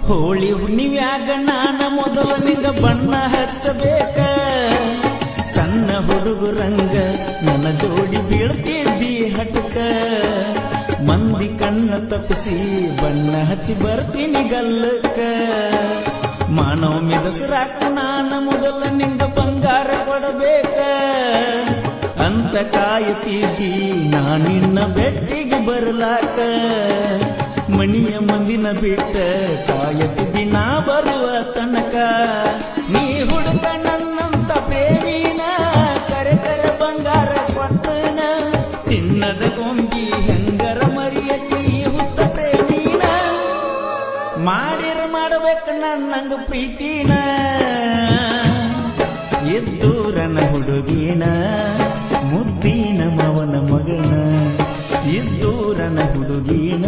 ಹೋಳಿ ಹುಣ್ಣಿವ್ಯಾಗ ನಾನ ಮೊದಲ ನಿಂಗ ಬಣ್ಣ ಹಚ್ಚಬೇಕ ಸಣ್ಣ ಹುಡುಗರಂಗ ನನ್ನ ಜೋಡಿ ಬೀಳ್ತಿದ್ದಿ ಹಟಕ ಮಂದಿ ಕಣ್ಣ ತಪ್ಪಿಸಿ ಬಣ್ಣ ಹಚ್ಚಿ ಬರ್ತೀನಿ ಗಲ್ಲಕ್ಕ ಮಾನವ ಮೆದಸರಾಕ ನಾನ ಮೊದಲ ನಿಂಗ ಬಂಗಾರ ಕೊಡಬೇಕ ಅಂತ ಕಾಯುತ್ತಿದ್ದಿ ನಾನಿನ್ನ ಬೆಟ್ಟಿಗೆ ಬರಲಾಕ ಮಣಿಯ ಮಂದಿನ ಬಿಟ್ಟ ಕಾಯುತ್ತಿದ್ದಿ ನಾ ಬರುವ ತನಕ ನೀ ಹುಡುಕ ನನ್ನಂತ ಪ್ರೇಮಿನ ಕರೆ ಕರೆ ಬಂಗಾರ ಕೊಟ್ಟನ ಚಿನ್ನದ ಗೊಂಬಿ ಹೆಂಗರ ಮರಿಯತಿ ಹುಚ್ಚ ಪ್ರೇಮಿನ ಮಾಡಿರ ಮಾಡಬೇಕ ನನ್ನಂಗ ಪ್ರೀತಿನ ಎದ್ದೂರನ ಹುಡುಗಿನ ಮುದ್ದಿನ ಮವನ ಮಗನ ಇದ್ದೂರನ ಹುಡುಗಿನ